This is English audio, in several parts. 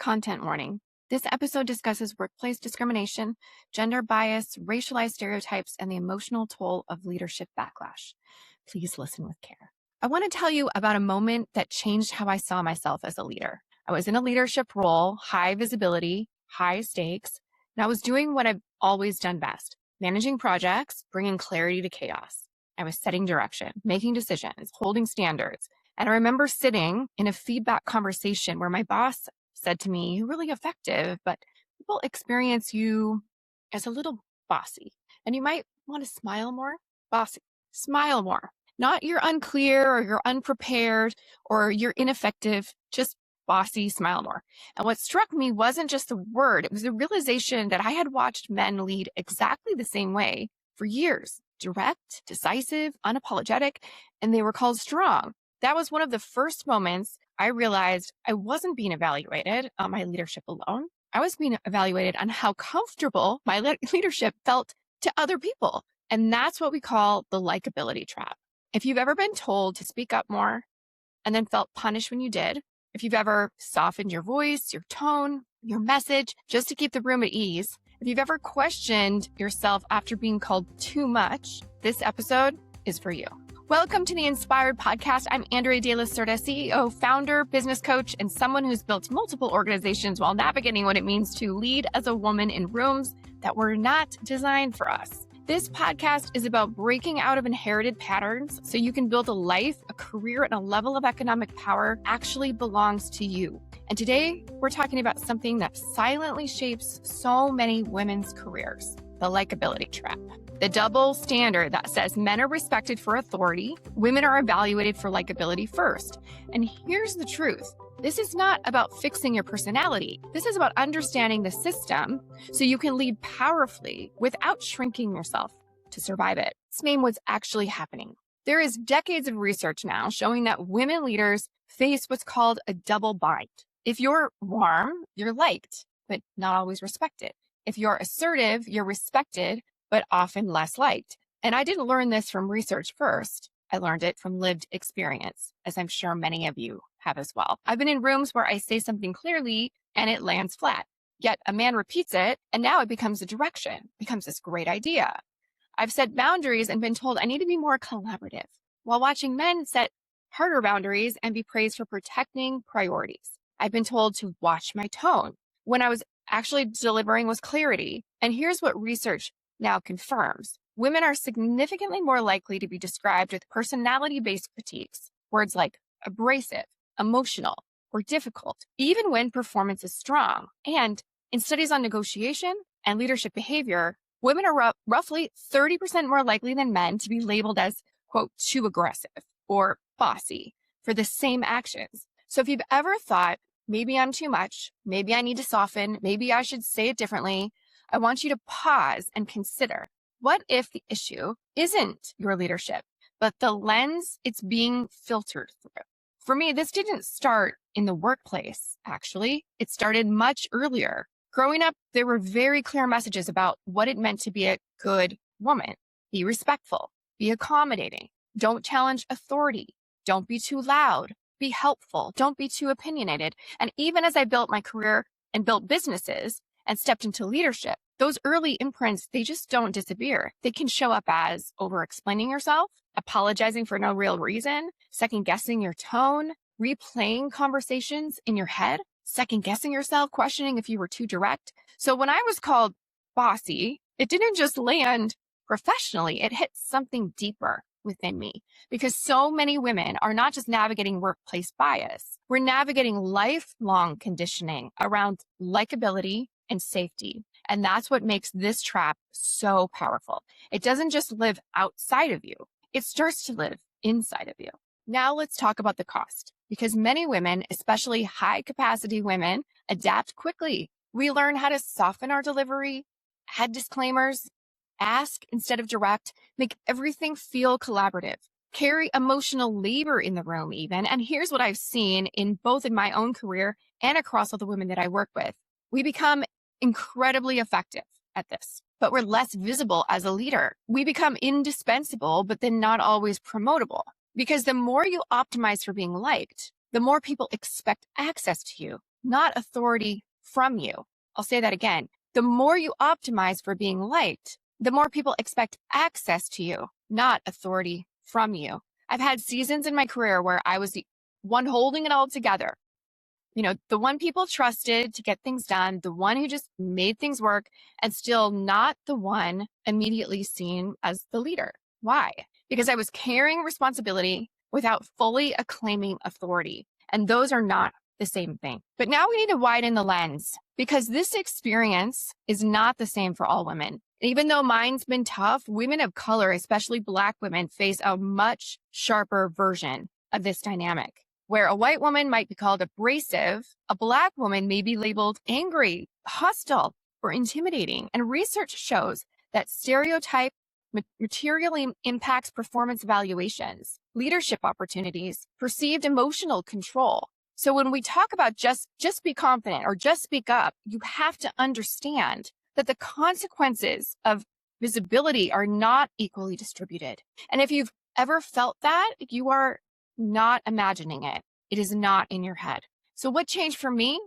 Content warning. This episode discusses workplace discrimination, gender bias, racialized stereotypes, and the emotional toll of leadership backlash. Please listen with care. I want to tell you about a moment that changed how I saw myself as a leader. I was in a leadership role, high visibility, high stakes, and I was doing what I've always done best, managing projects, bringing clarity to chaos. I was setting direction, making decisions, holding standards. And I remember sitting in a feedback conversation where my boss said to me, "You're really effective, but people experience you as a little bossy. And you might want to smile more." Bossy. Smile more. Not you're unclear or you're unprepared or you're ineffective, just bossy, smile more. And what struck me wasn't just the word, it was the realization that I had watched men lead exactly the same way for years. Direct, decisive, unapologetic, and they were called strong. That was one of the first moments I realized I wasn't being evaluated on my leadership alone. I was being evaluated on how comfortable my leadership felt to other people. And that's what we call the likability trap. If you've ever been told to speak up more and then felt punished when you did, if you've ever softened your voice, your tone, your message, just to keep the room at ease, if you've ever questioned yourself after being called too much, this episode is for you. Welcome to the Inspired Podcast. I'm Andrea De La Cerda, CEO, founder, business coach, and someone who's built multiple organizations while navigating what it means to lead as a woman in rooms that were not designed for us. This podcast is about breaking out of inherited patterns so you can build a life, a career, and a level of economic power actually belongs to you. And today, we're talking about something that silently shapes so many women's careers, the likability trap. The double standard that says men are respected for authority, women are evaluated for likability first. And here's the truth. This is not about fixing your personality. This is about understanding the system so you can lead powerfully without shrinking yourself to survive it. Let's name what's actually happening. There is decades of research now showing that women leaders face what's called a double bind. If you're warm, you're liked, but not always respected. If you're assertive, you're respected, but often less liked. And I didn't learn this from research first. I learned it from lived experience, as I'm sure many of you have as well. I've been in rooms where I say something clearly and it lands flat. Yet a man repeats it and now it becomes a direction, becomes this great idea. I've set boundaries and been told I need to be more collaborative, while watching men set harder boundaries and be praised for protecting priorities. I've been told to watch my tone when I was actually delivering with clarity. And here's what research now confirms. Women are significantly more likely to be described with personality-based critiques, words like abrasive, emotional, or difficult, even when performance is strong. And in studies on negotiation and leadership behavior, women are roughly 30% more likely than men to be labeled as, quote, too aggressive or bossy for the same actions. So if you've ever thought, maybe I'm too much, maybe I need to soften, maybe I should say it differently, I want you to pause and consider, what if the issue isn't your leadership, but the lens it's being filtered through? For me, this didn't start in the workplace, actually. It started much earlier. Growing up, there were very clear messages about what it meant to be a good woman. Be respectful, be accommodating, don't challenge authority, don't be too loud, be helpful, don't be too opinionated. And even as I built my career and built businesses and stepped into leadership, those early imprints, they just don't disappear. They can show up as over-explaining yourself, apologizing for no real reason, second-guessing your tone, replaying conversations in your head, second-guessing yourself, questioning if you were too direct. So when I was called bossy, it didn't just land professionally, it hit something deeper within me, because so many women are not just navigating workplace bias, we're navigating lifelong conditioning around likability and safety. And that's what makes this trap so powerful. It doesn't just live outside of you. It starts to live inside of you. Now let's talk about the cost, because many women, especially high capacity women, adapt quickly. We learn how to soften our delivery, add disclaimers, ask instead of direct, make everything feel collaborative, carry emotional labor in the room even. And here's what I've seen in both in my own career and across all the women that I work with. We become incredibly effective at this, but we're less visible as a leader. We become indispensable, but then not always promotable, because the more you optimize for being liked, the more people expect access to you, not authority from you. I'll say that again. The more you optimize for being liked, the more people expect access to you, not authority from you. I've had seasons in my career where I was the one holding it all together. The one people trusted to get things done, the one who just made things work, and still not the one immediately seen as the leader. Why? Because I was carrying responsibility without fully acclaiming authority. And those are not the same thing. But now we need to widen the lens, because this experience is not the same for all women. Even though mine's been tough, women of color, especially Black women, face a much sharper version of this dynamic. Where a white woman might be called abrasive, a Black woman may be labeled angry, hostile, or intimidating. And research shows that stereotype materially impacts performance evaluations, leadership opportunities, perceived emotional control. So when we talk about just be confident or just speak up, you have to understand that the consequences of visibility are not equally distributed. And if you've ever felt that, you are not imagining it. It is not in your head. So what changed for me?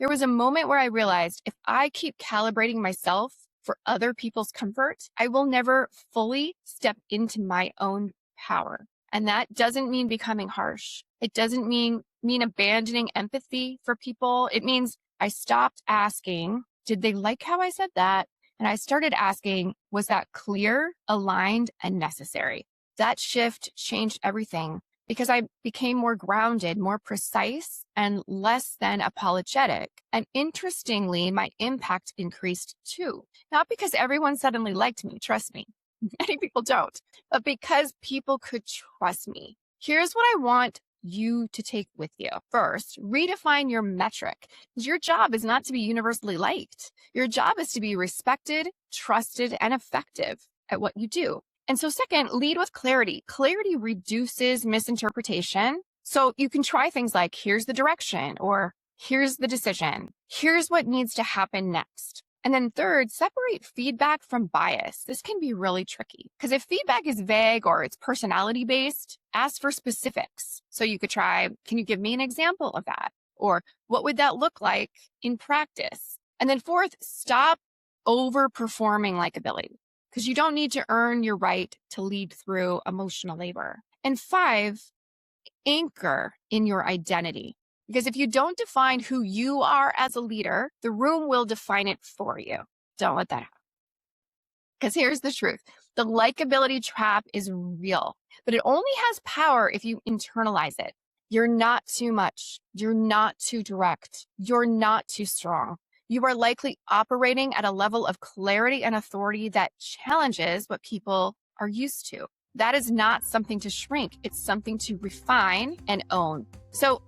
There was a moment where I realized if I keep calibrating myself for other people's comfort, I will never fully step into my own power. And that doesn't mean becoming harsh. It doesn't mean abandoning empathy for people. It means I stopped asking, did they like how I said that? And I started asking, was that clear, aligned, and necessary? That shift changed everything because I became more grounded, more precise, and less than apologetic. And interestingly, my impact increased too. Not because everyone suddenly liked me, trust me. Many people don't, but because people could trust me. Here's what I want you to take with you. First, redefine your metric. Your job is not to be universally liked. Your job is to be respected, trusted, and effective at what you do. And so second, lead with clarity. Clarity reduces misinterpretation. So you can try things like, here's the direction, or here's the decision. Here's what needs to happen next. And then third, separate feedback from bias. This can be really tricky because if feedback is vague or it's personality based, ask for specifics. So you could try, can you give me an example of that? Or what would that look like in practice? And then fourth, stop overperforming likability because you don't need to earn your right to lead through emotional labor. And five, anchor in your identity. Because if you don't define who you are as a leader, the room will define it for you. Don't let that happen. Because here's the truth. The likability trap is real, but it only has power if you internalize it. You're not too much. You're not too direct. You're not too strong. You are likely operating at a level of clarity and authority that challenges what people are used to. That is not something to shrink. It's something to refine and own. So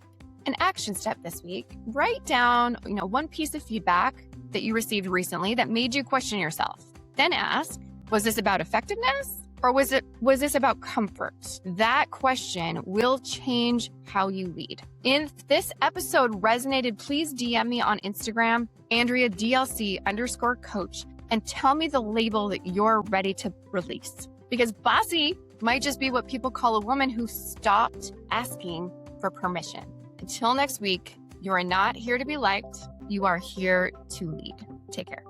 an action step this week, write down, one piece of feedback that you received recently that made you question yourself. Then ask, was this about effectiveness or was this about comfort? That question will change how you lead. If this episode resonated, please DM me on Instagram, AndreaDLC_coach, and tell me the label that you're ready to release. Because bossy might just be what people call a woman who stopped asking for permission. Until next week, you are not here to be liked. You are here to lead. Take care.